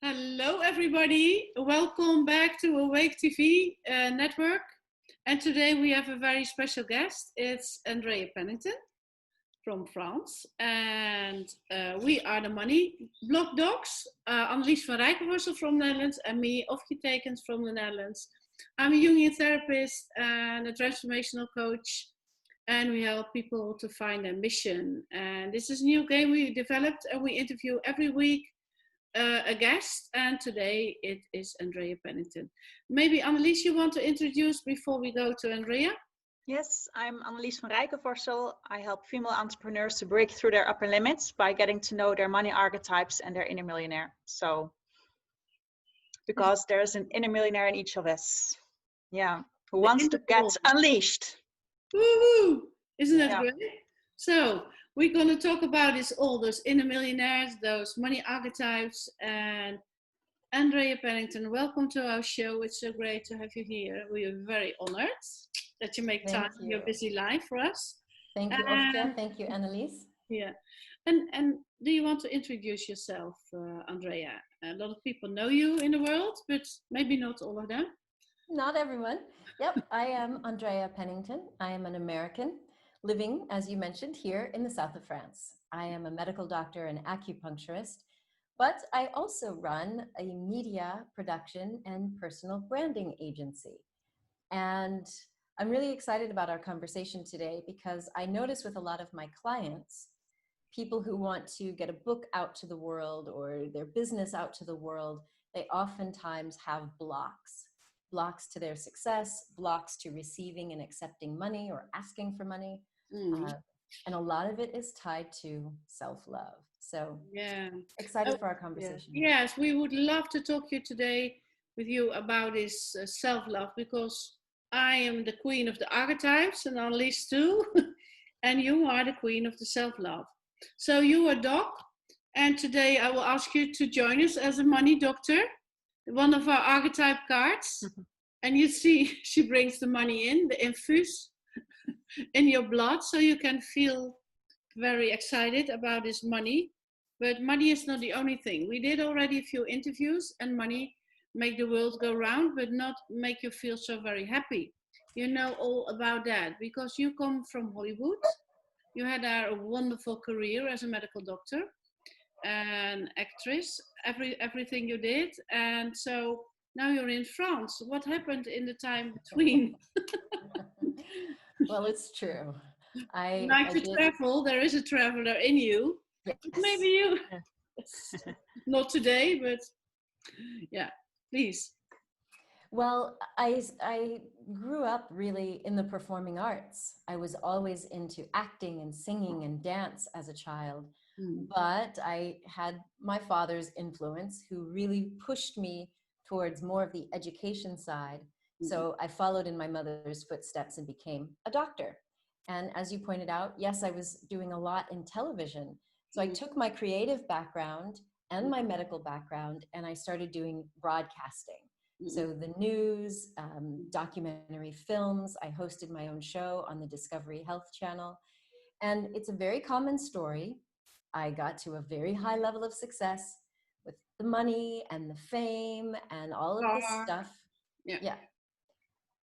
Hello, everybody. Welcome back to Awake TV network. And today we have a very special guest. It's Andrea Pennington from France. And we are the Money Block Dogs. Annelies van Rijkenvorsel from the Netherlands and me, Ofje Tekens from the Netherlands. I'm a Jungian therapist and a transformational coach. And we help people to find their mission. And this is a new game we developed, and we interview every week a guest, and today it is Andrea Pennington. Maybe Annelies, you want to introduce before we go to Andrea? Yes, I'm Annelies van Rijkenvorsel. I help female entrepreneurs to break through their upper limits by getting to know their money archetypes and their inner millionaire. So, because there's an inner millionaire in each of us. Yeah, who wants to get unleashed. Woohoo! Isn't that great? So, we're going to talk about all those inner millionaires, those money archetypes, and Andrea Pennington, welcome to our show. It's so great to have you here. We are very honored that you make time in your busy life for us. Thank you, Ofje. Thank you, Annelies. Yeah. And do you want to introduce yourself, Andrea? A lot of people know you in the world, but maybe not all of them. Not everyone. Yep, I am Andrea Pennington. I am an American living, as you mentioned, here in the south of France. I am a medical doctor and acupuncturist, but I also run a media production and personal branding agency. And I'm really excited about our conversation today because I notice with a lot of my clients, people who want to get a book out to the world or their business out to the world, they oftentimes have blocks to their success, blocks to receiving and accepting money or asking for money. And a lot of it is tied to self-love. So excited for our conversation. Yes, we would love to talk to you today with you about this self-love, because I am the queen of the archetypes and Annelies too. And you are the queen of the self-love. So you are doc, and today I will ask you to join us as a money doctor, one of our archetype cards. And you see, she brings the money in, the infuse in your blood, so you can feel very excited about this money. But money is not the only thing. We did already a few interviews, and money make the world go round, but not make you feel so very happy. You know all about that because you come from Hollywood. You had a wonderful career as a medical doctor and actress, everything you did. And so now you're in France. What happened in the time between? Well, it's true. I travel. There is a traveler in you. Yes. Maybe you, not today, but yeah, please. Well, I grew up really in the performing arts. I was always into acting and singing and dance as a child. But I had my father's influence, who really pushed me towards more of the education side. So I followed in my mother's footsteps and became a doctor. And as you pointed out, yes, I was doing a lot in television. So I took my creative background and my medical background, and I started doing broadcasting. So the news, documentary films, I hosted my own show on the Discovery Health Channel. And it's a very common story. I got to a very high level of success with the money and the fame and all of this stuff. Yeah.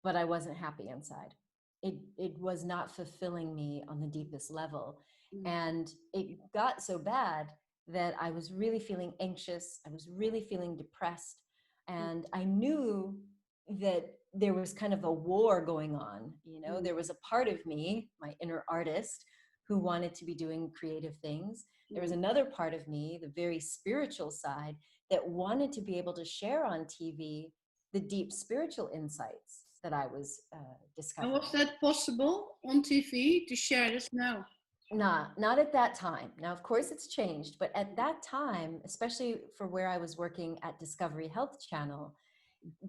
But I wasn't happy inside. It was not fulfilling me on the deepest level. And it got so bad that I was really feeling anxious. I was really feeling depressed. And I knew that there was kind of a war going on. You know, there was a part of me, my inner artist, who wanted to be doing creative things. There was another part of me, the very spiritual side, that wanted to be able to share on TV the deep spiritual insights that I was discovering. And was that possible on TV to share this now? Not at that time. Now, of course, it's changed, but at that time, especially for where I was working at Discovery Health Channel,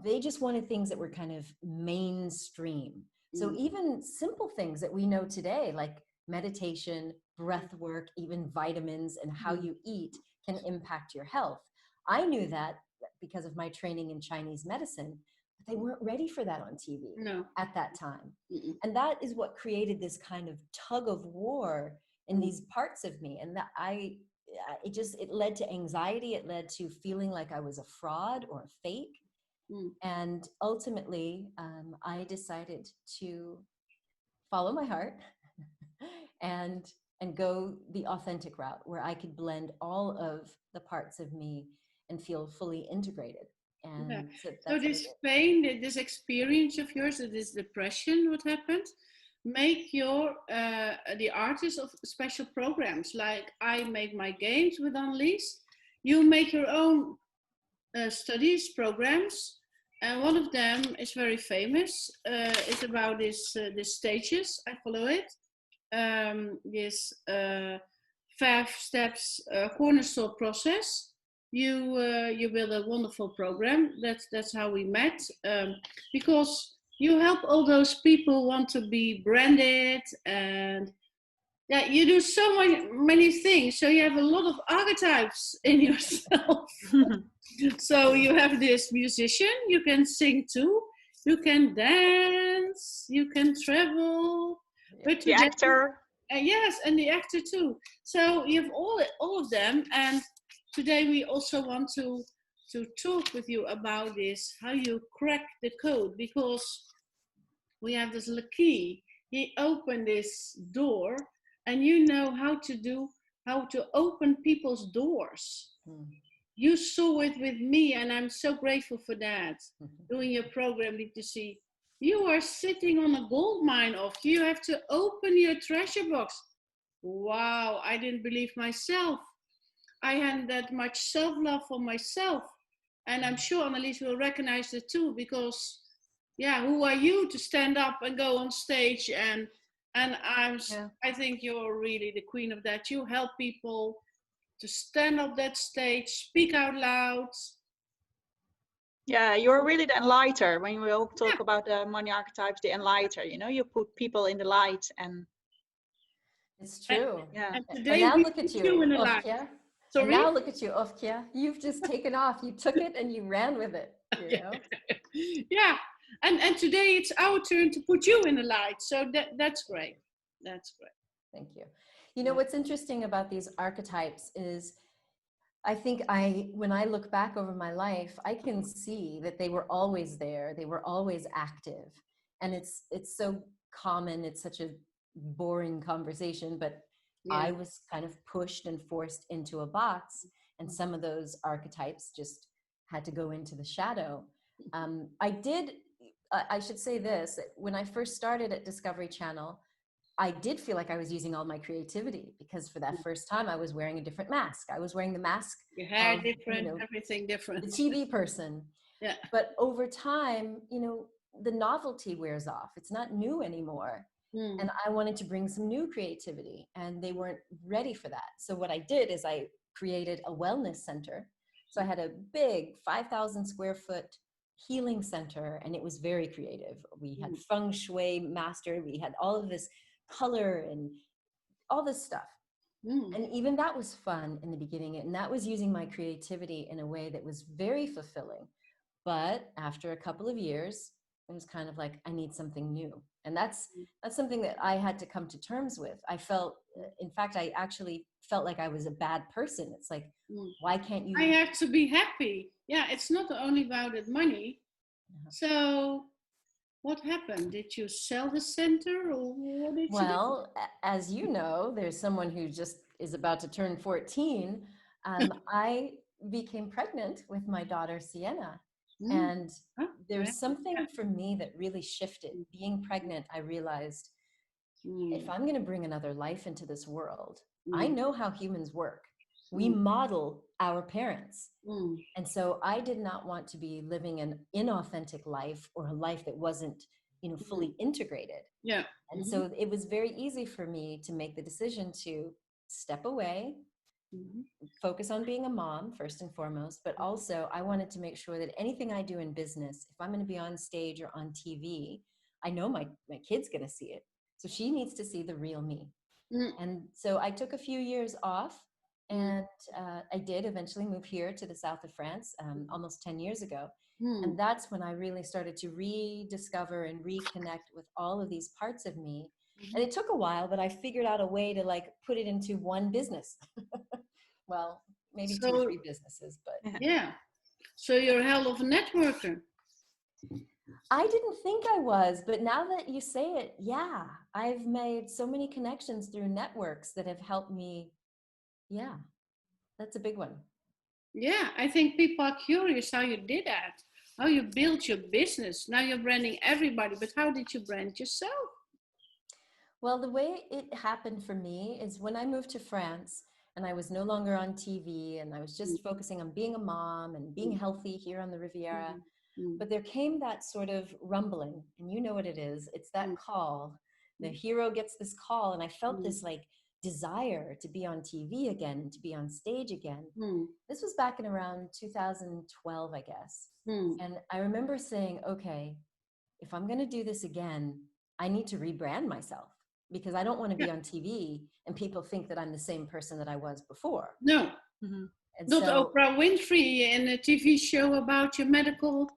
they just wanted things that were kind of mainstream. So even simple things that we know today, like meditation, breath work, even vitamins and how you eat can impact your health. I knew that because of my training in Chinese medicine, but they weren't ready for that on TV at that time. And that is what created this kind of tug of war in these parts of me. And that it led to anxiety. It led to feeling like I was a fraud or a fake. And ultimately, I decided to follow my heart and go the authentic route, where I could blend all of the parts of me and feel fully integrated. And Yeah. so So that's what I this did. pain, this experience of yours, this depression, what happened, make your the artist of special programs. Like I make my games with Unleash. You make your own studies programs, and one of them is very famous. It's about this stages. I follow it. This 5 steps cornerstone process. You build a wonderful program. That's how we met. Because you help all those people who want to be branded, and yeah, you do so many things. So you have a lot of archetypes in yourself. So you have this musician, you can sing too, you can dance, you can travel. But The today, actor. yes, and the actor too. So you have all of them, and today we also want to talk with you about this, how you crack the code, because we have this little key. He opened this door, and you know how to open people's doors. You saw it with me, and I'm so grateful for that. Doing your program, to see you are sitting on a gold mine of, you have to open your treasure box. Wow, I didn't believe myself. I hadn't that much self-love for myself. And I'm sure Annelies will recognize it too, because yeah, who are you to stand up and go on stage? And I think you're really the queen of that. You help people to stand up that stage, speak out loud. Yeah, you're really the enlighter. When we all talk about the money archetypes, the enlighter, you know, you put people in the light. And it's true. And And today now we look at put you in you, the light. Ofkia. Sorry? And now look at you, Ofkia. You've just taken off. You took it and you ran with it, you know? Yeah. And today it's our turn to put you in the light. So that's great. That's great. Thank you. You know, what's interesting about these archetypes is I think when I look back over my life, I can see that they were always there. They were always active. And it's so common. It's such a boring conversation, but I was kind of pushed and forced into a box. And some of those archetypes just had to go into the shadow. I should say this, when I first started at Discovery Channel, I did feel like I was using all my creativity, because for that first time I was wearing a different mask. I was wearing the mask. Your hair of, different, everything different. The TV person. Yeah. But over time, the novelty wears off. It's not new anymore. And I wanted to bring some new creativity, and they weren't ready for that. So what I did is I created a wellness center. So I had a big 5,000 square foot healing center, and it was very creative. We had feng shui mastered. We had all of this color and all this stuff. And even that was fun in the beginning. And that was using my creativity in a way that was very fulfilling. But after a couple of years, it was kind of like, I need something new. And that's something that I had to come to terms with. I felt, in fact, I actually felt like I was a bad person. It's like, why can't you? I have to be happy. Yeah, it's not only about the money. So what happened? Did you sell the center, or what did you do? Well, as you know, there's someone who just is about to turn 14. I became pregnant with my daughter, Sienna. And there's something for me that really shifted. Being pregnant, I realized if I'm going to bring another life into this world, I know how humans work. We model our parents. And so I did not want to be living an inauthentic life, or a life that wasn't, fully integrated. Yeah. And so it was very easy for me to make the decision to step away, focus on being a mom first and foremost, but also I wanted to make sure that anything I do in business, if I'm going to be on stage or on TV, I know my kid's going to see it. So she needs to see the real me. And so I took a few years off, and I did eventually move here to the south of France almost 10 years ago. And that's when I really started to rediscover and reconnect with all of these parts of me. And it took a while, but I figured out a way to put it into one business. well, maybe So, 2 or 3 businesses, but yeah. So you're a hell of a networker. I didn't think I was, but now that you say it, yeah, I've made so many connections through networks that have helped me. Yeah, that's a big one. Yeah, I think people are curious how you did that, how you built your business. Now you're branding everybody, but how did you brand yourself? Well, the way it happened for me is when I moved to France and I was no longer on TV and I was just focusing on being a mom and being healthy here on the Riviera. But there came that sort of rumbling, and you know what it is. It's that call. The hero gets this call, and I felt this like desire to be on TV again and to be on stage again. This was back in around 2012, I guess. And I remember saying, okay, if I'm going to do this again, I need to rebrand myself because I don't want to be on TV and people think that I'm the same person that I was before. No, And not so, Oprah Winfrey in a TV show about your medical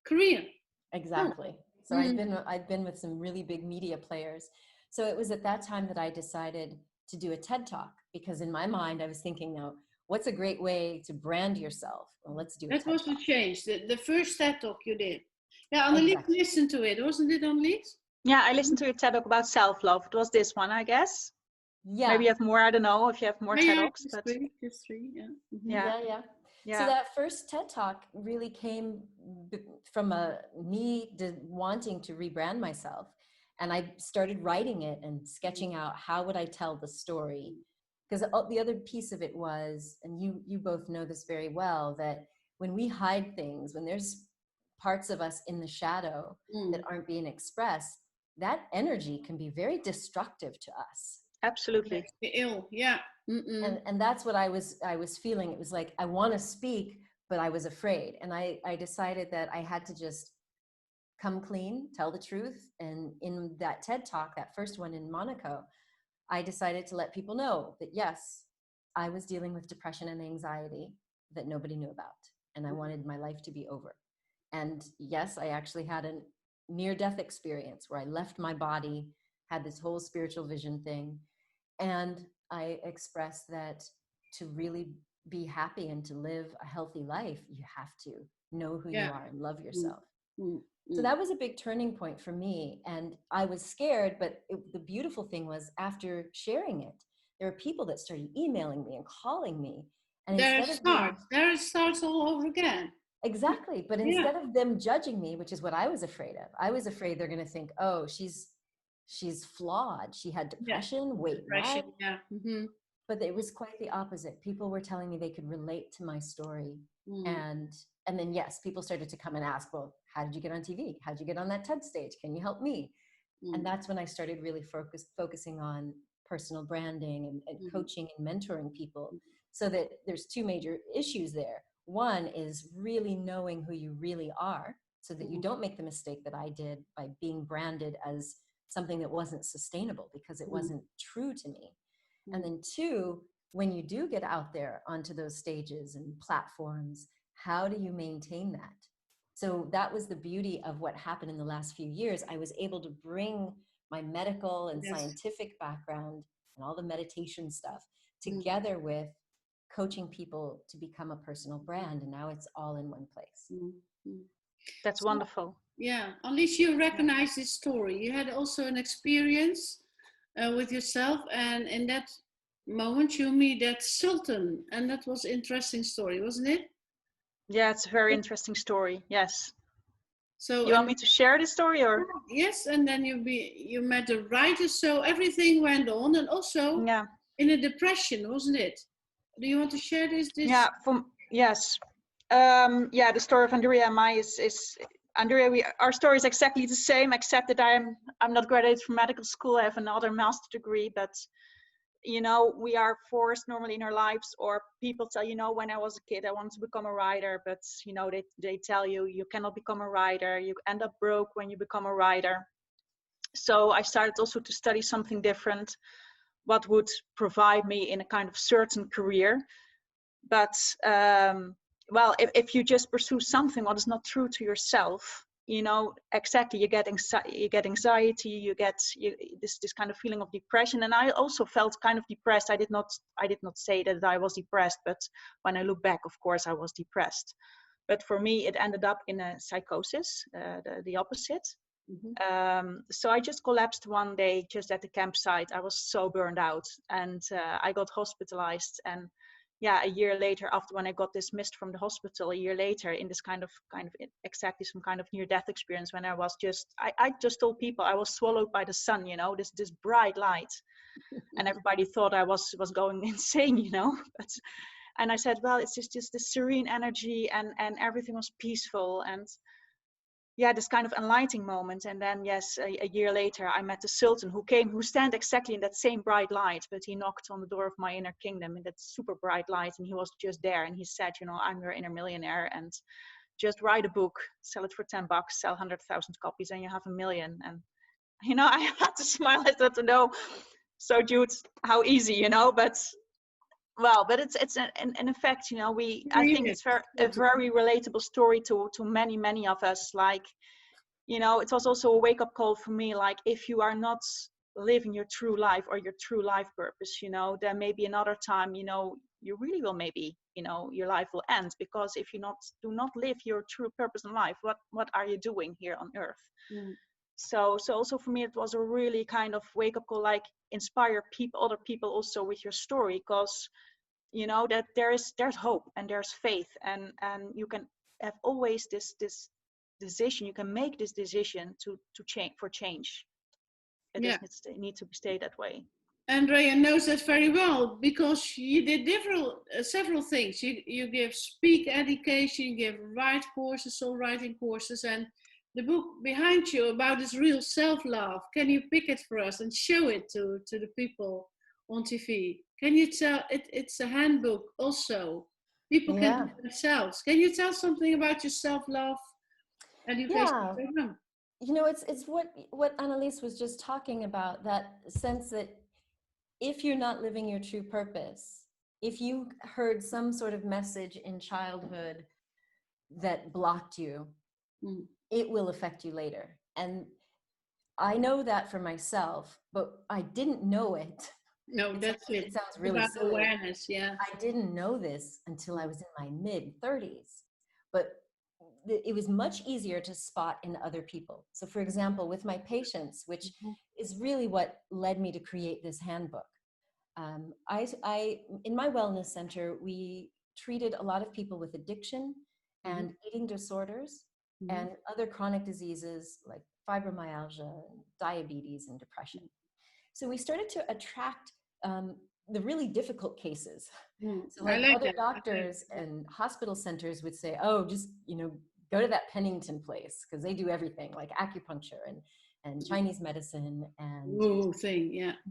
career. exactly. So I'd been with some really big media players. So it was at that time that I decided to do a TED Talk because in my mind I was thinking, now, what's a great way to brand yourself? Well, let's do a That TED was the Talk. change, the first TED Talk you did. Yeah, Annelies listened to it, wasn't it, Annelies? Yeah, I listened to a TED Talk about self-love. It was this one, I guess. Yeah. Maybe you have more, I don't know if you have more TED Talks. Just But three, yeah. Yeah. So that first TED Talk really came from me wanting to rebrand myself. And I started writing it and sketching out how would I tell the story. Because the other piece of it was, and you both know this very well, that when we hide things, when there's parts of us in the shadow that aren't being expressed, that energy can be very destructive to us. Absolutely. Ill, yeah. And that's what I was feeling. It was like, I want to speak, but I was afraid. And I decided that I had to just come clean, tell the truth. And in that TED Talk, that first one in Monaco, I decided to let people know that, yes, I was dealing with depression and anxiety that nobody knew about. And I wanted my life to be over. And yes, I actually had a near-death experience where I left my body, had this whole spiritual vision thing. And I expressed that to really be happy and to live a healthy life, you have to know who you are and love yourself. So that was a big turning point for me. And I was scared, but the beautiful thing was after sharing it, there were people that started emailing me and calling me. And there it starts all over again. Exactly. But instead of them judging me, which is what I was afraid of, I was afraid they're going to think, oh, she's flawed. She had depression, depression, But it was quite the opposite. People were telling me they could relate to my story. And then, yes, people started to come and ask, well, how did you get on TV? How did you get on that TED stage? Can you help me? And that's when I started really focusing on personal branding and coaching and mentoring people. So that there's 2 major issues there. One is really knowing who you really are so that you don't make the mistake that I did by being branded as something that wasn't sustainable because it wasn't true to me. And then 2, when you do get out there onto those stages and platforms, how do you maintain that? So that was the beauty of what happened in the last few years. I was able to bring my medical and scientific background and all the meditation stuff together with coaching people to become a personal brand. And now it's all in one place. That's wonderful. Yeah, at least you recognize this story. You had also an experience with yourself, and in that moment you meet that Sultan, and that was an interesting story, wasn't it? Yeah, it's a very interesting story. Yes. So you want me to share the story, or? Yes, and then you met the writer, so everything went on, and also in a depression, wasn't it? Do you want to share this? Yeah. Yes. The story of Andrea and mine is Andrea. Our story is exactly the same, except that I'm not graduated from medical school. I have another master's degree, but we are forced normally in our lives, or people tell, when I was a kid, I wanted to become a writer, but they tell you cannot become a writer. You end up broke when you become a writer. So I started also to study something different, what would provide me in a kind of certain career. But if you just pursue something what is not true to yourself, exactly, you get anxiety, you get this kind of feeling of depression. And I also felt kind of depressed. I did not say that I was depressed, but when I look back, of course I was depressed. But for me it ended up in a psychosis, the opposite. So I just collapsed one day just at the campsite. I was so burned out, and I got hospitalized. And yeah, a year later, after when I got dismissed from the hospital, a year later, in this kind of exactly some kind of near-death experience, when I was I just told people I was swallowed by the sun, this bright light, and everybody thought I was going insane, But and I said, well, it's just this serene energy, and everything was peaceful, and yeah, this kind of enlightening moment. And then, yes, a year later, I met the Sultan, who stand exactly in that same bright light, but he knocked on the door of my inner kingdom in that super bright light, and he was just there, and he said, I'm your inner millionaire, and just write a book, sell it for $10, sell 100,000 copies, and you have 1 million. And I had to smile at that to know, so Jude, how easy, but well, but it's in effect, I think it's a very relatable story to many of us. Like, it was also a wake-up call for me. Like, if you are not living your true life or your true life purpose, then maybe another time, you really will, maybe, your life will end, because if you do not live your true purpose in life, what are you doing here on earth? So also for me, it was a really kind of wake-up call, like, inspire other people also with your story, because that there's hope and there's faith, and you can have always this decision. You can make this decision to change. It doesn't need to stay that way. Andrea knows that very well, because you did several things. You give speak education, you give write courses, soul writing courses, and the book behind you about this real self-love. Can you pick it for us and show it to the people on TV? Can you tell it's a handbook also? People can do it themselves. Can you tell something about your self-love education program? It's what Annelies was just talking about, that sense that if you're not living your true purpose, if you heard some sort of message in childhood that blocked you, it will affect you later. And I know that for myself, but I didn't know it. No, that's it. It sounds really silly. Awareness, yeah. I didn't know this until I was in my mid-30s, but it was much easier to spot in other people. So for example, with my patients, which is really what led me to create this handbook. I in my wellness center, we treated a lot of people with addiction and eating disorders and other chronic diseases like fibromyalgia, diabetes, and depression. So we started to attract the really difficult cases. So like other doctors and hospital centers would say, oh, just, go to that Pennington place, because they do everything, like acupuncture and Chinese medicine and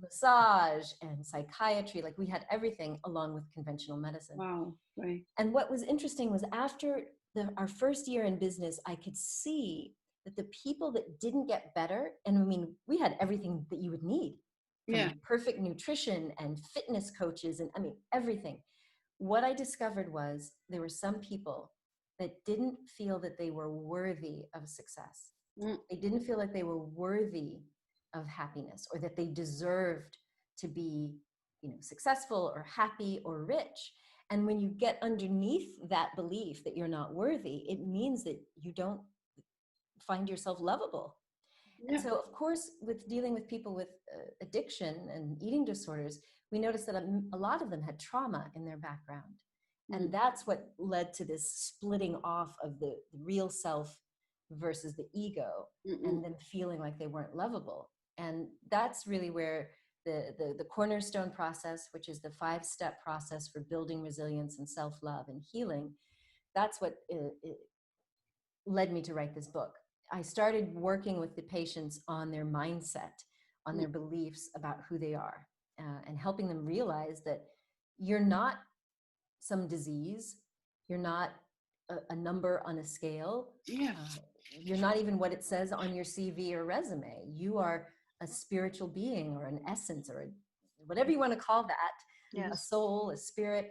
massage and psychiatry. Like, we had everything along with conventional medicine. Wow, right. And what was interesting was after our first year in business, I could see that the people that didn't get better, and I mean, we had everything that you would need. Perfect nutrition and fitness coaches, and I mean, everything. What I discovered was there were some people that didn't feel that they were worthy of success. They didn't feel like they were worthy of happiness, or that they deserved to be, successful or happy or rich. And when you get underneath that belief that you're not worthy, it means that you don't find yourself lovable. And so, of course, with dealing with people with addiction and eating disorders, we noticed that a lot of them had trauma in their background. And that's what led to this splitting off of the real self versus the ego, and them feeling like they weren't lovable. And that's really where the cornerstone process, which is the 5-step process for building resilience and self-love and healing, that's what led me to write this book. I started working with the patients on their mindset, on their beliefs about who they are, and helping them realize that you're not some disease, you're not a number on a scale, you're not even what it says on your CV or resume. You are a spiritual being, or an essence, or whatever you want to call that, a soul, a spirit.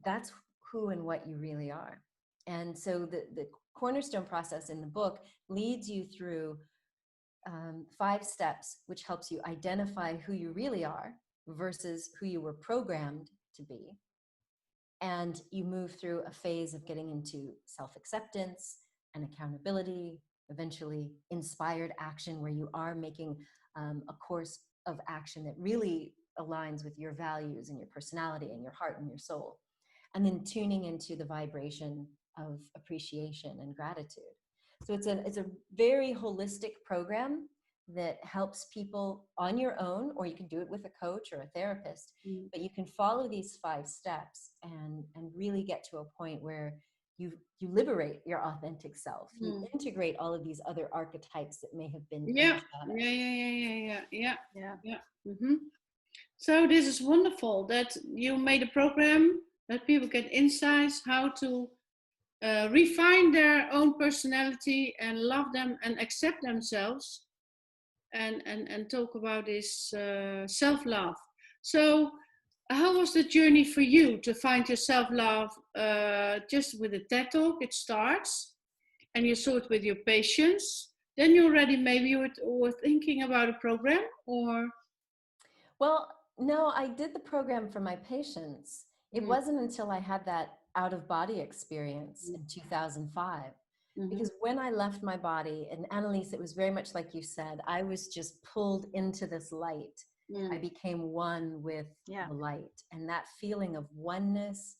That's who and what you really are. And so the cornerstone process in the book leads you through 5 steps, which helps you identify who you really are versus who you were programmed to be. And you move through a phase of getting into self-acceptance and accountability, eventually inspired action, where you are making a course of action that really aligns with your values and your personality and your heart and your soul. And then tuning into the vibration of appreciation and gratitude. So it's a very holistic program that helps people on your own, or you can do it with a coach or a therapist, but you can follow these 5 steps and really get to a point where you liberate your authentic self. You integrate all of these other archetypes that may have been in the shadow. Yeah. So this is wonderful that you made a program that people get insights how to refine their own personality and love them and accept themselves, and talk about this self-love. So how was the journey for you to find your self-love? Just with a TED Talk, it starts, and you saw it with your patients. Then you already maybe were thinking about a program, or? Well, no, I did the program for my patients. It wasn't until I had that out-of-body experience in 2005. Because when I left my body, and Annalise, it was very much like you said, I was just pulled into this light. I became one with the light. And that feeling of oneness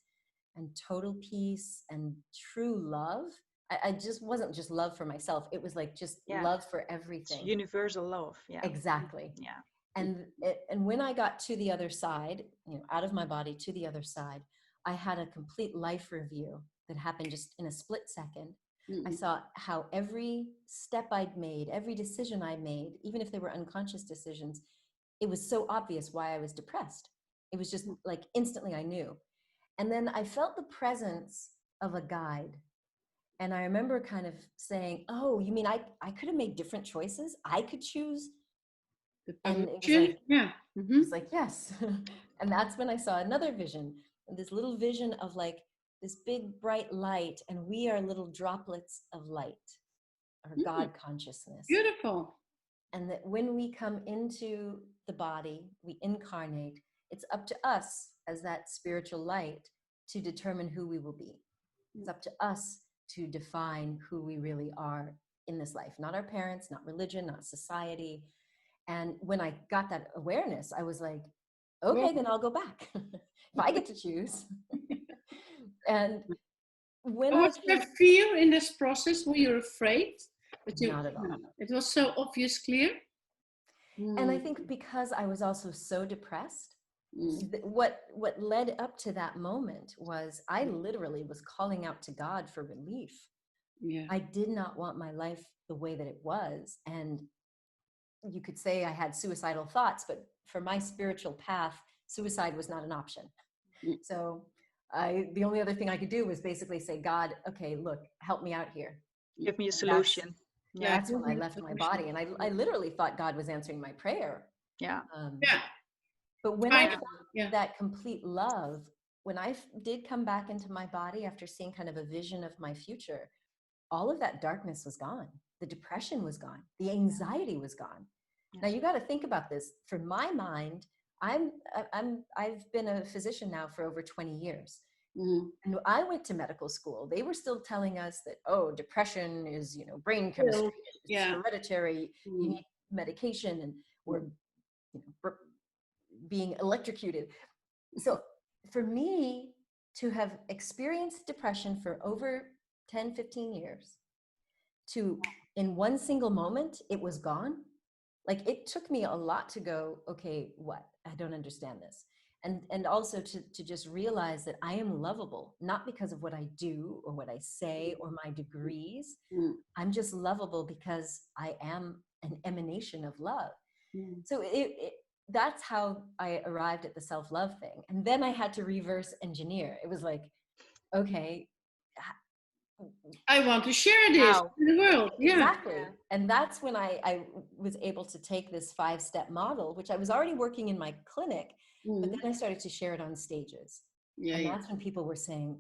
and total peace and true love, I just wasn't just love for myself. It was like just love for everything. It's universal love. Yeah. Exactly. Yeah. And when I got to the other side, out of my body to the other side, I had a complete life review that happened just in a split second. I saw how every step I'd made, every decision I made, even if they were unconscious decisions, it was so obvious why I was depressed. It was just like instantly I knew. And then I felt the presence of a guide. And I remember kind of saying, oh, you mean I could have made different choices? I could choose. And it was like, it was like, yes. And that's when I saw another vision, this little vision of like this big bright light, and we are little droplets of light, or God consciousness. Beautiful. And that when we come into the body, we incarnate, it's up to us as that spiritual light to determine who we will be. It's up to us to define who we really are in this life, not our parents, not religion, not society. And when I got that awareness, I was like, okay, then I'll go back if I get to choose. And when was there fear in this process? Were you afraid? Not at all. It was so obvious, clear. And I think because I was also so depressed, what led up to that moment was I literally was calling out to God for relief. I did not want my life the way that it was. And you could say I had suicidal thoughts, but for my spiritual path, suicide was not an option. So the only other thing I could do was basically say, God, okay, look, help me out here. Give me a solution. That's when I left my body. And I literally thought God was answering my prayer. But when I felt that complete love, when I did come back into my body after seeing kind of a vision of my future, all of that darkness was gone. The depression was gone. The anxiety was gone. Now you got to think about this. For my mind, I've been a physician now for over 20 years. And I went to medical school. They were still telling us that, oh, depression is, brain chemistry, it's hereditary, you need medication, and we're being electrocuted. So for me to have experienced depression for over 10, 15 years, to in one single moment, it was gone. Like it took me a lot to go, okay, what? I don't understand this. And also to just realize that I am lovable, not because of what I do or what I say or my degrees. I'm just lovable because I am an emanation of love. So that's how I arrived at the self-love thing. And then I had to reverse engineer. It was like, okay, I want to share this in the world. Exactly. And that's when I was able to take this 5-step model, which I was already working in my clinic, but then I started to share it on stages. And that's when people were saying,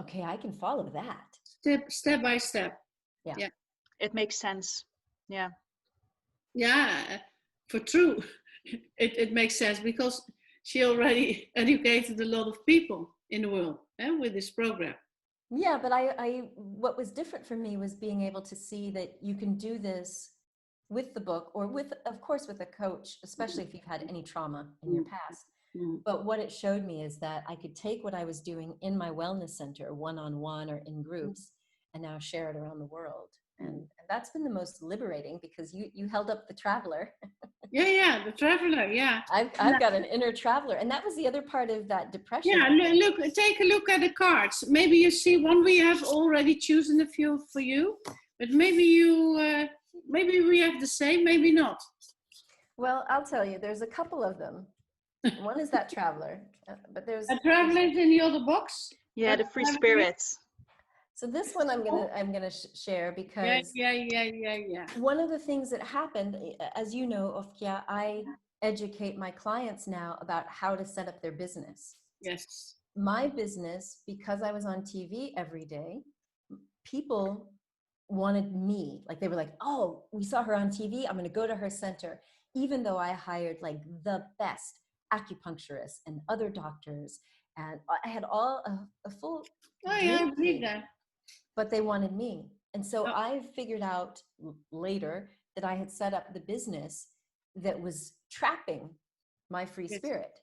okay, I can follow that. step by step. Yeah. Yeah. It makes sense. Yeah. Yeah, for true. It makes sense because she already educated a lot of people in the world with this program. Yeah, but what was different for me was being able to see that you can do this with the book or with, of course, with a coach, especially if you've had any trauma in your past. But what it showed me is that I could take what I was doing in my wellness center, one-on-one or in groups, and now share it around the world. And that's been the most liberating because you held up the traveler. Yeah, the traveler, yeah. I've got an inner traveler. And that was the other part of that depression. Yeah, look, take a look at the cards. Maybe you see one we have already chosen a few for you, but maybe maybe we have the same, maybe not. Well, I'll tell you, there's a couple of them. One is that traveler, but there's a traveler is in the other box. Yeah, the free spirits. So this one I'm gonna share because yeah. One of the things that happened, as you know, Ofkia, I educate my clients now about how to set up their business. Yes. My business, because I was on TV every day, people wanted me. Like they were like, oh, we saw her on TV. I'm going to go to her center. Even though I hired like the best acupuncturists and other doctors, and I had all a full I believe that. But they wanted me. And so I figured out later that I had set up the business that was trapping my free spirit.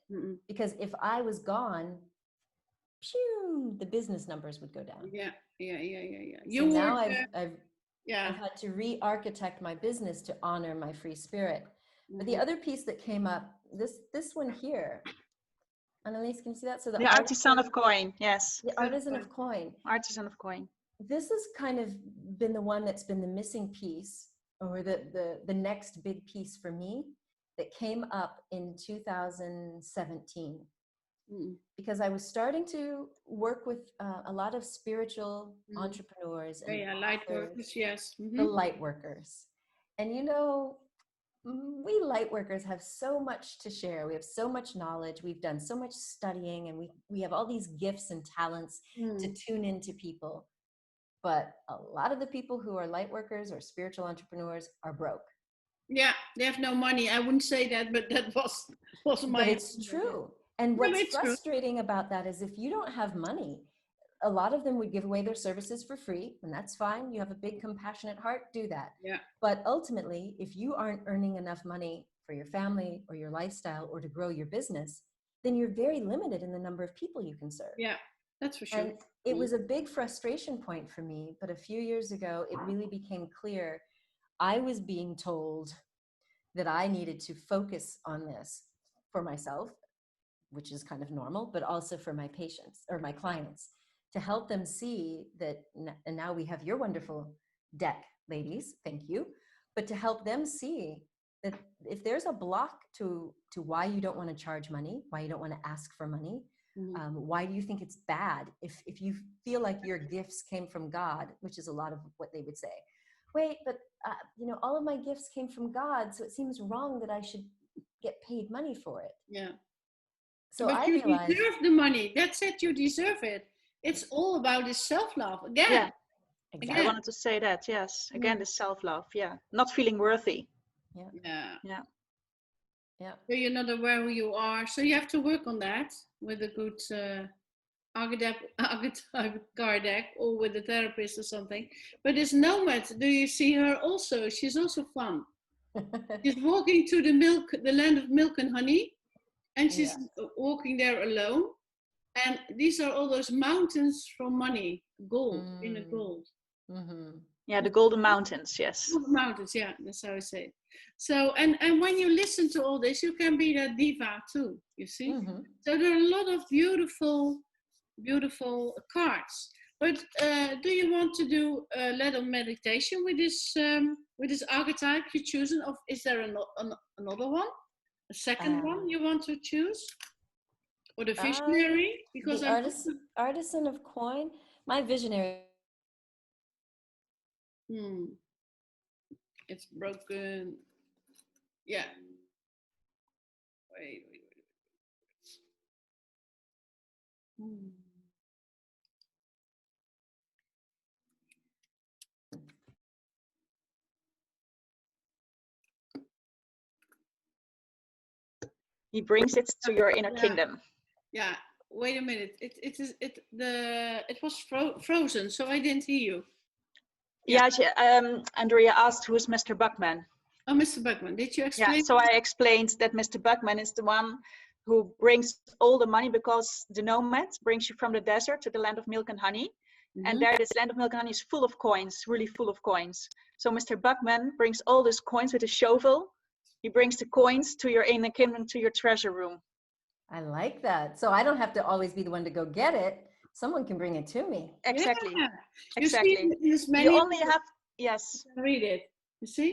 Because if I was gone, the business numbers would go down. Yeah. So now I've had to re-architect my business to honor my free spirit. But the other piece that came up, this one here, Annalise, can you see that? So the artisan of coin, yes. The artisan of coin. Artisan of coin. This has kind of been the one that's been the missing piece, or the next big piece for me that came up in 2017. Because I was starting to work with a lot of spiritual entrepreneurs and light workers, yes. The light workers. And you know, we light workers have so much to share. We have so much knowledge. We've done so much studying, and we have all these gifts and talents to tune into people. But a lot of the people who are light workers or spiritual entrepreneurs are broke. Yeah, they have no money. I wouldn't say that, but that was my. But it's true. And what's frustrating about that is if you don't have money, a lot of them would give away their services for free, and that's fine. You have a big compassionate heart, do that. Yeah. But ultimately, if you aren't earning enough money for your family or your lifestyle or to grow your business, then you're very limited in the number of people you can serve. Yeah, that's for sure. And it was a big frustration point for me, but a few years ago, it really became clear I was being told that I needed to focus on this for myself, which is kind of normal, but also for my patients or my clients, to help them see that, and now we have your wonderful deck, ladies, thank you, but to help them see that if there's a block to why you don't want to charge money, why you don't want to ask for money, why do you think it's bad if you feel like your gifts came from God, which is a lot of what they would say. Wait, but all of my gifts came from God, so it seems wrong that I should get paid money for it. Yeah. So but you deserve the money. That's it. You deserve it. It's all about this self-love again. Yeah, exactly. I wanted to say that. Yes, again, the self-love. Yeah, not feeling worthy. Yeah. So you're not aware who you are. So you have to work on that with a good archetype card deck or with a therapist or something. But this nomad, do you see her also? She's also fun. She's walking to the land of milk and honey, and she's walking there alone. And these are all those mountains from money, gold, inner gold. Yeah, the Golden Mountains, yes. Golden Mountains, yeah, that's how I say it. So, and when you listen to all this, you can be that diva too, you see? So there are a lot of beautiful cards. But do you want to do a little meditation with this archetype you're choosing? Or is there another one? A second one you want to choose? Or the visionary? Because the artisan of coin, my visionary. It's broken. Yeah. Wait. he brings it to your inner Yeah. kingdom. Yeah. Wait a minute. It was frozen, so I didn't hear you. Yeah, Andrea asked who's Mr. Bookman. Oh, Mr. Buckman, did you explain? Yeah, so I explained that Mr. Bookman is the one who brings all the money, because the nomad brings you from the desert to the land of milk and honey. And there, this land of milk and honey is full of coins, really full of coins. So Mr. Bookman brings all these coins with a shovel. He brings the coins to your inner kingdom, to your treasure room. I like that. So I don't have to always be the one to go get it. Someone can bring it to me. Exactly. Yeah. Exactly. You only have, yes. Read it. You see,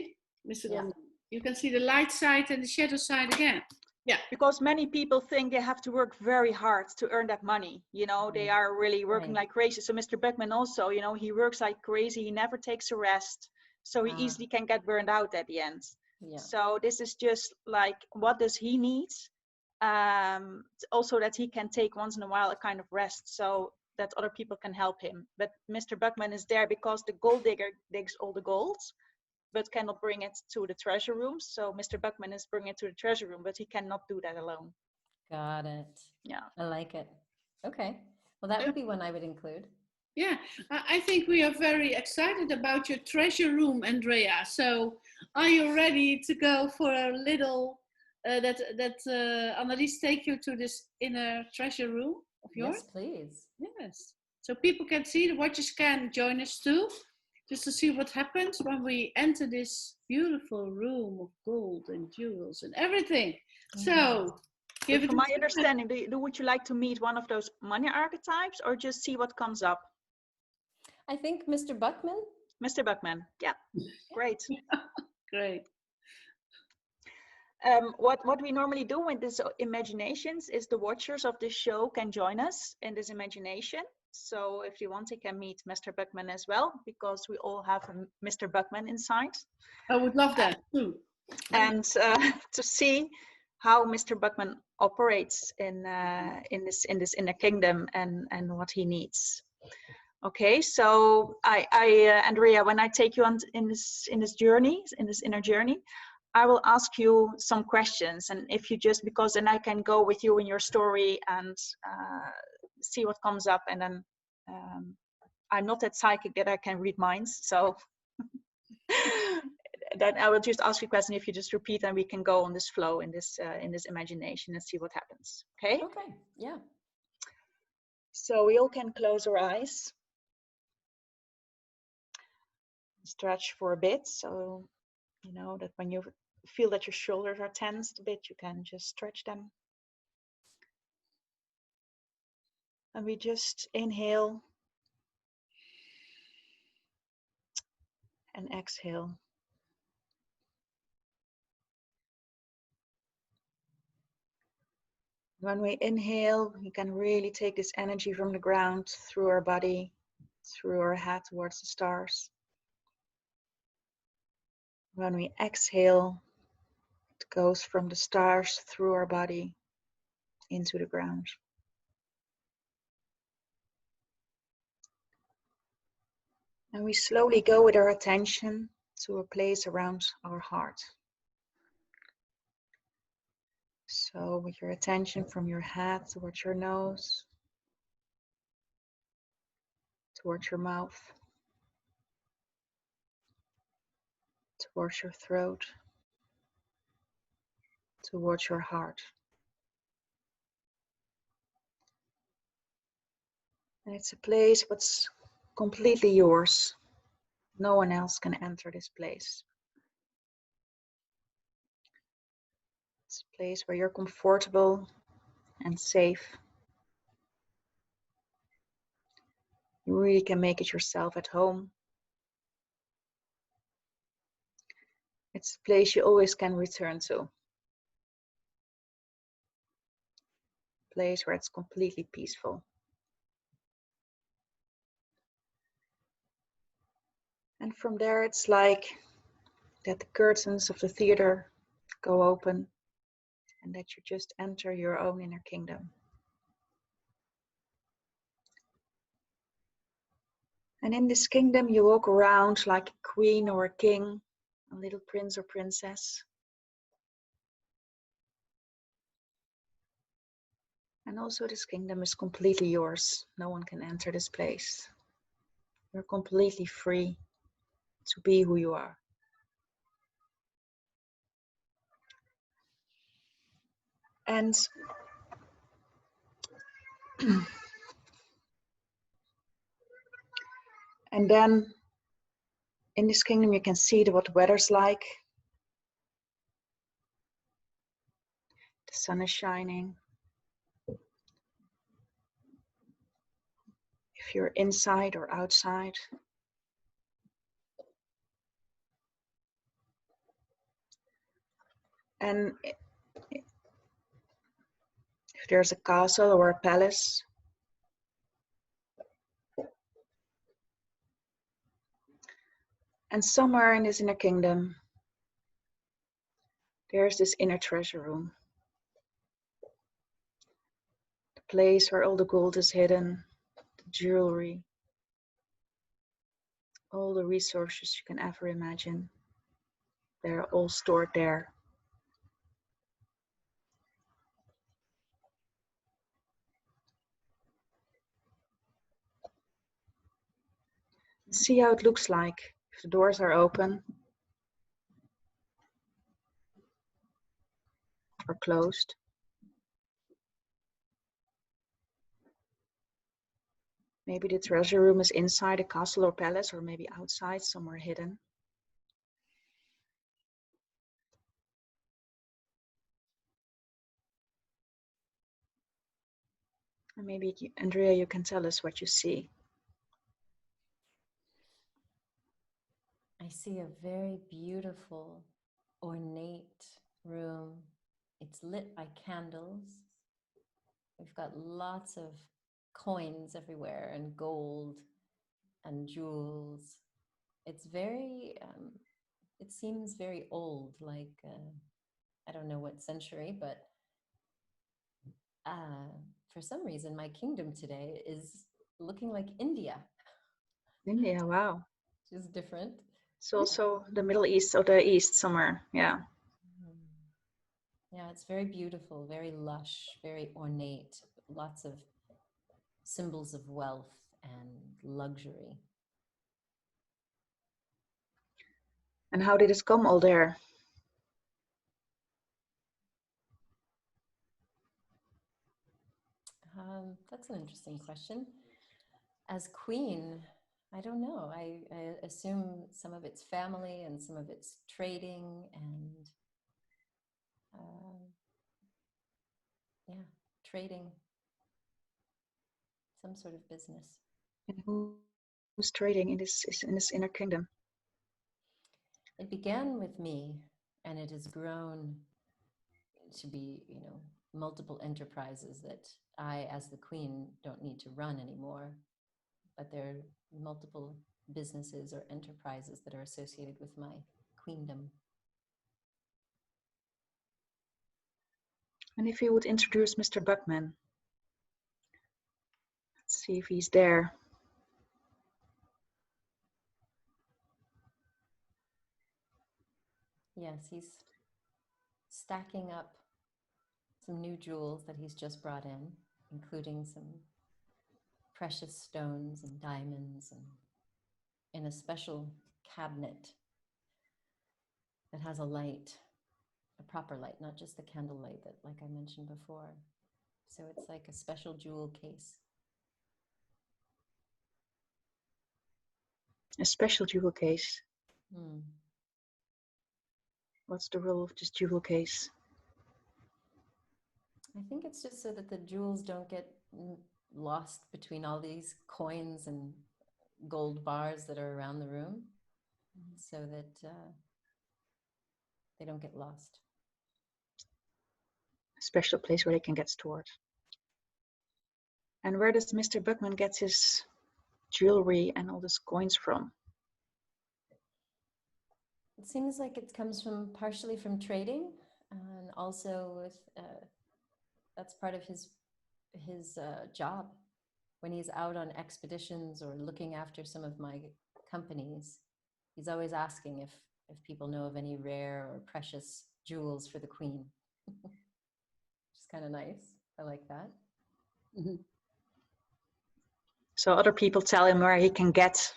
Mr. Yeah. Gondon? You can see the light side and the shadow side again. Yeah. Because many people think they have to work very hard to earn that money. You know, they are really working like crazy. So Mr. Bookman also, you know, he works like crazy. He never takes a rest. So he easily can get burned out at the end. Yeah. So this is just like, what does he need? Also that he can take once in a while a kind of rest, so that other people can help him. But Mr. Bookman is there because the gold digger digs all the gold, but cannot bring it to the treasure room. So Mr. Bookman is bringing it to the treasure room, but he cannot do that alone. Got it. Yeah. I like it. Okay. Well, that would be one I would include. Yeah, I think we are very excited about your treasure room, Andrea. So are you ready to go for a little, Annelies take you to this inner treasure room of yours? Yes, please. Yes. So people can see, the watchers can join us too, just to see what happens when we enter this beautiful room of gold and jewels and everything. So, from my understanding, would you like to meet one of those money archetypes, or just see what comes up? I think Mr. Bookman. Mr. Bookman, yeah, great. Great. What we normally do with these imaginations is the watchers of this show can join us in this imagination. So if you want, you can meet Mr. Bookman as well, because we all have a Mr. Bookman inside. I would love that too. And to see how Mr. Bookman operates in this inner kingdom and what he needs. Okay, so Andrea, when I take you on in this inner journey, I will ask you some questions, and if you just, because then I can go with you in your story and see what comes up, and then I'm not that psychic that I can read minds, so then I will just ask you a question. If you just repeat, and we can go on this flow in this imagination and see what happens. Okay? Okay. Yeah. So we all can close our eyes. Stretch for a bit, so you know that when you feel that your shoulders are tensed a bit, you can just stretch them. And we just inhale and exhale. When we inhale, we can really take this energy from the ground through our body, through our head towards the stars. When we exhale, it goes from the stars through our body into the ground. And we slowly go with our attention to a place around our heart. So with your attention from your head towards your nose, towards your mouth, towards your throat, towards your heart. And it's a place what's completely yours. No one else can enter this place. It's a place where you're comfortable and safe. You really can make it yourself at home. It's a place you always can return to. A place where it's completely peaceful. And from there, it's like that the curtains of the theater go open and that you just enter your own inner kingdom. And in this kingdom, you walk around like a queen or a king, a little prince or princess. And also this kingdom is completely yours. No one can enter this place. You're completely free to be who you are. And and then in this kingdom you can see what the weather's like. The sun is shining. If you're inside or outside. And if there's a castle or a palace, and somewhere in this inner kingdom, there's this inner treasure room. The place where all the gold is hidden, the jewelry, all the resources you can ever imagine. They're all stored there. See how it looks like if the doors are open or closed. Maybe the treasure room is inside a castle or palace, or maybe outside, somewhere hidden. And maybe, Andrea, you can tell us what you see. I see a very beautiful, ornate room. It's lit by candles. We've got lots of coins everywhere and gold and jewels. It's very, it seems very old, like, I don't know what century, but for some reason, my kingdom today is looking like India. India, wow. Which is different. It's also the Middle East or the East somewhere, yeah. Yeah, it's very beautiful, very lush, very ornate, lots of symbols of wealth and luxury. And how did it come all there? That's an interesting question. As queen, I don't know. I assume some of it's family and some of it's trading and yeah, trading, some sort of business. And who's trading in this inner kingdom? It began with me, and it has grown to be, multiple enterprises that I, as the queen, don't need to run anymore. But there are multiple businesses or enterprises that are associated with my queendom. And if you would introduce Mr. Bookman. Let's see if he's there. Yes, he's stacking up some new jewels that he's just brought in, including some precious stones and diamonds, and in a special cabinet that has a light, a proper light, not just the candle light that, like I mentioned before. So it's like a special jewel case. A special jewel case. Hmm. What's the role of this jewel case? I think it's just so that the jewels don't get lost between all these coins and gold bars that are around the room, so that they don't get lost. A special place where they can get stored. And where does Mr. Bookman get his jewelry and all these coins from? It seems like it comes from partially from trading, and also with that's part of his job. When he's out on expeditions or looking after some of my companies, he's always asking if people know of any rare or precious jewels for the queen. Which is kind of nice. I like that. Mhm. So other people tell him where he can get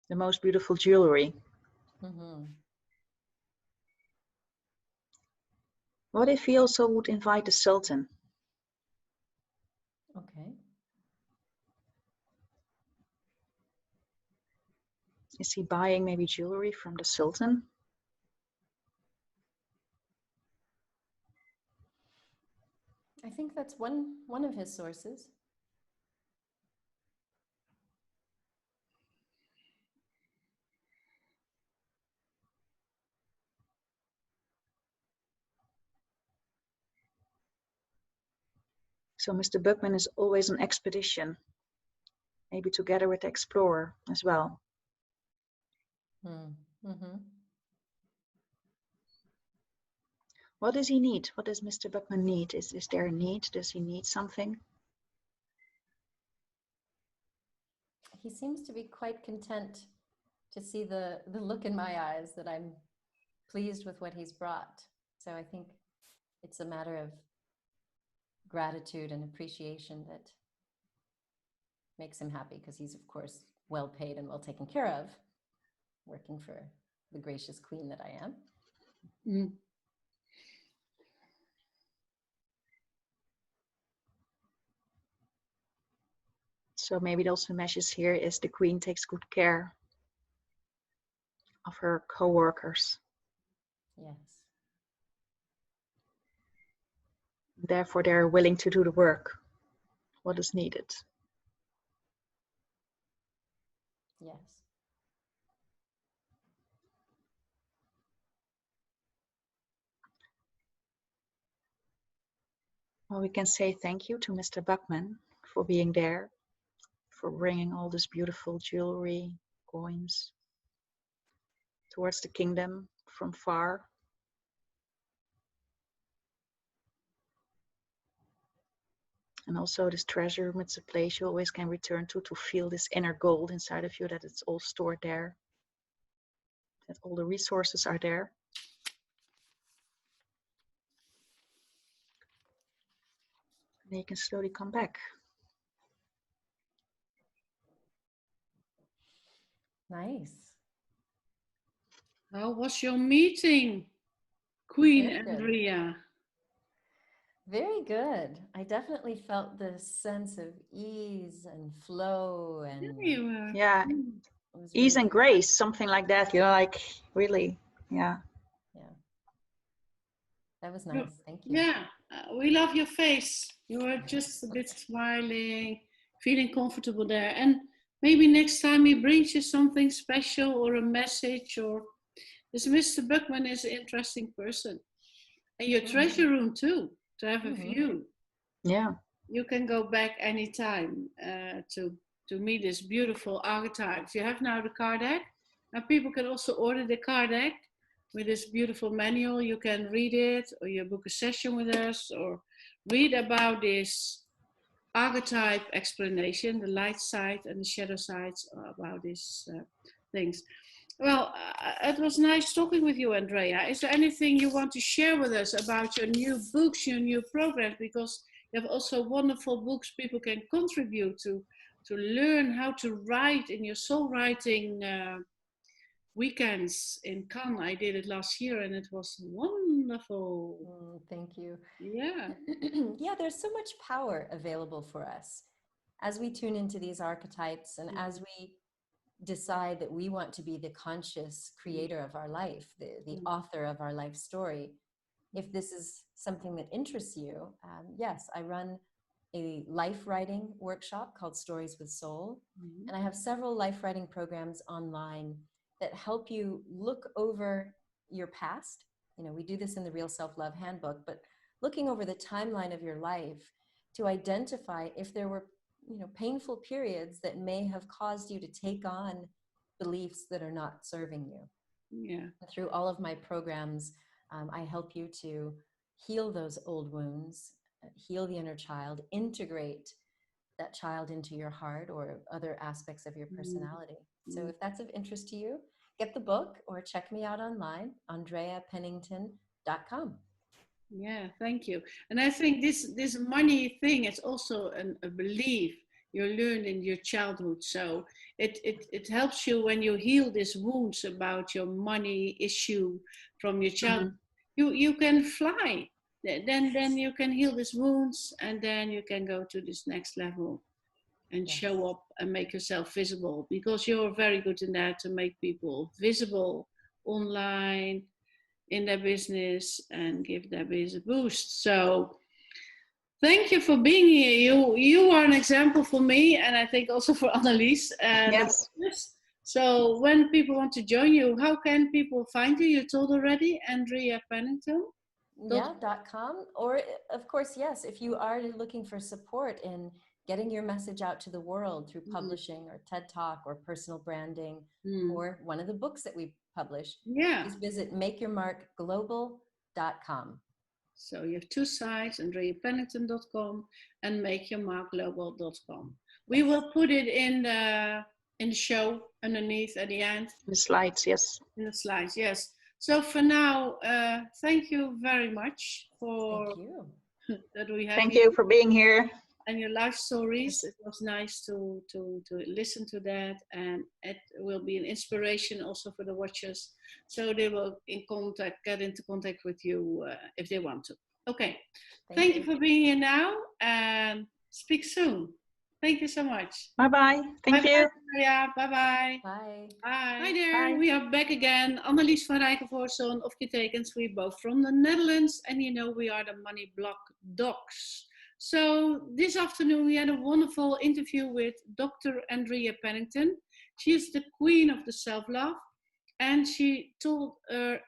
the most beautiful jewelry. Mm-hmm. What if he also would invite the Sultan? Okay. Is he buying maybe jewelry from the Sultan? I think that's one of his sources. So Mr. Bookman is always on expedition, maybe together with the explorer as well. Mm-hmm. What does he need? What does Mr. Bookman need? Is there a need? Does he need something? He seems to be quite content to see the look in my eyes that I'm pleased with what he's brought. So I think it's a matter of gratitude and appreciation that makes him happy, because he's, of course, well paid and well taken care of, working for the gracious queen that I am. Mm. So maybe also the message here is the queen takes good care of her co-workers. Yes. Therefore, they're willing to do the work, what is needed. Yes. Well, we can say thank you to Mr. Buckman for being there, for bringing all this beautiful jewelry, coins towards the kingdom from far. And also this treasure room, it's a place you always can return to feel this inner gold inside of you, that it's all stored there, that all the resources are there. And then you can slowly come back. Nice. How was your meeting, Queen Very good. Andrea? Very good. I definitely felt this sense of ease and flow, and You were. Yeah, it was ease really, and grace, something like that. You know, like really, yeah. yeah. That was You- nice. Thank you. Yeah, we love your face. You were just a bit smiling, feeling comfortable there. And maybe next time he brings you something special or a message, or this Mr. Buckman is an interesting person. And your treasure room too, to have a view. Yeah. You can go back anytime to meet this beautiful archetypes. You have now the card deck. Now people can also order the card deck with this beautiful manual. You can read it, or you book a session with us, or read about this archetype explanation, the light side and the shadow sides about these things. Well, it was nice talking with you, Andrea. Is there anything you want to share with us about your new books, your new programs? Because you have also wonderful books people can contribute to learn how to write in your soul writing weekends in Cannes. I did it last year and it was wonderful. Thank you. Yeah. Yeah, there's so much power available for us as we tune into these archetypes, and as we decide that we want to be the conscious creator of our life, the author of our life story. If this is something that interests you, yes, I run a life writing workshop called Stories with Soul. And I have several life writing programs online that help you look over your past. You know, we do this in the Real Self-Love Handbook, but looking over the timeline of your life to identify if there were, you know, painful periods that may have caused you to take on beliefs that are not serving you. Yeah. Through all of my programs, I help you to heal those old wounds, heal the inner child, integrate that child into your heart or other aspects of your personality. So if that's of interest to you, get the book or check me out online, andreapennington.com. Yeah, thank you. And I think this money thing is also a belief you learned in your childhood. So it helps you when you heal these wounds about your money issue from your childhood. You can fly. Then you can heal these wounds, and then you can go to this next level and Yes. show up and make yourself visible, because you're very good in that, to make people visible online, in their business, and give their business a boost. So thank you for being here. You are an example for me, and I think also for Annelies. Yes. So when people want to join you, how can people find you? You told already, Andrea Pennington. Yeah, .com. Or of course, yes, if you are looking for support in getting your message out to the world through publishing or TED Talk or personal branding or one of the books that we published, please visit makeyourmarkglobal.com. So you have two sites, andreapennington.com and makeyourmarkglobal.com. We will put it in the show underneath at the end. The slides, yes. In the slides, yes. So for now, thank you very much for that we have. Thank you for being here. And your life stories. It was nice to listen to that, and it will be an inspiration also for the watchers, so they will get into contact with you if they want to. Okay, thank you for being here now, and speak soon. Thank you so much. Bye-bye. Thank you. Yeah, bye-bye. Bye. Bye. Hi there. We are back again. Annelies van Rijkenvoorson of Getekend. We're both from the Netherlands, and you know we are the Money Block Docs. So this afternoon we had a wonderful interview with Dr. Andrea Pennington. She is the queen of the self-love, and she told her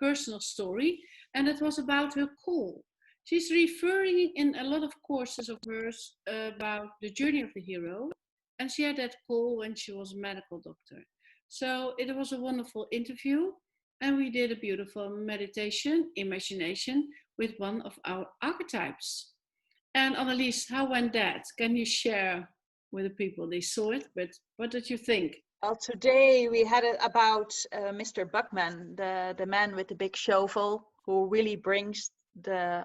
personal story, and it was about her call. She's referring in a lot of courses of hers about the journey of the hero, and she had that call when she was a medical doctor. So it was a wonderful interview, and we did a beautiful meditation, imagination, with one of our archetypes. And Annelies, how went that? Can you share with the people? They saw it, but what did you think? Well, today we had it about Mr. Bookman, the man with the big shovel, who really brings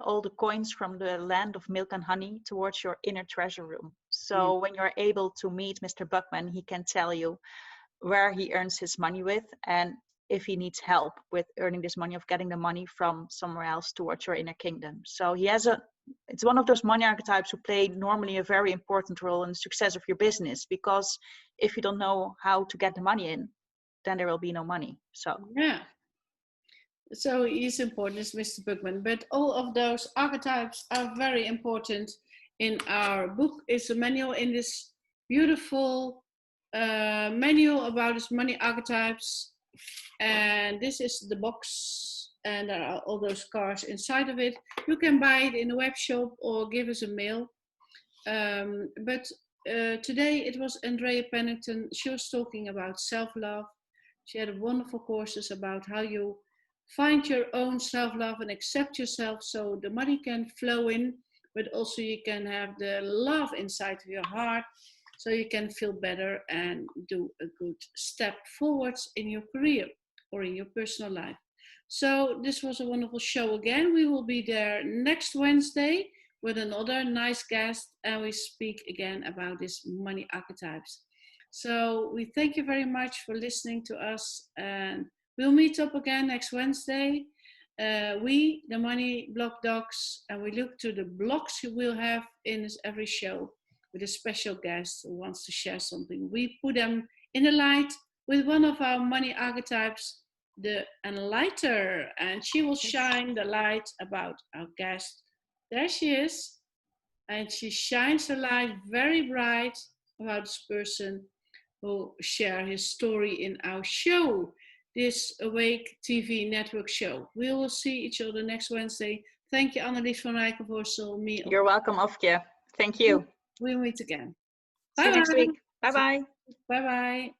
all the coins from the land of milk and honey towards your inner treasure room. So when you're able to meet Mr. Bookman, he can tell you where he earns his money with, and if he needs help with earning this money, of getting the money from somewhere else towards your inner kingdom. So it's one of those money archetypes who play normally a very important role in the success of your business, because if you don't know how to get the money in, then there will be no money. So he's important, is Mr. Bookman. But all of those archetypes are very important in our book. It's a manual in this beautiful manual about his money archetypes. And this is the box, and there are all those cards inside of it. You can buy it in a web shop or give us a mail. But today it was Andrea Pennington. She was talking about self-love. She had wonderful courses about how you find your own self-love and accept yourself, so the money can flow in, but also you can have the love inside of your heart, so you can feel better and do a good step forwards in your career or in your personal life. So this was a wonderful show again. We will be there next Wednesday with another nice guest, and we speak again about these money archetypes. So we thank you very much for listening to us, and we'll meet up again next Wednesday. We, the Money Block Docs, and we look to the blocks you will have in every show with a special guest who wants to share something. We put them in the light with one of our money archetypes, the Enlighter, and she will shine the light about our guest. There she is, and she shines the light very bright about this person who share his story in our show, this Awake TV network show. We will see each other next Wednesday. Thank you, Annelies van Rijkenvoorson. You're welcome, Ofje. Thank you. We'll meet again. See you next week. Bye-bye. Bye-bye.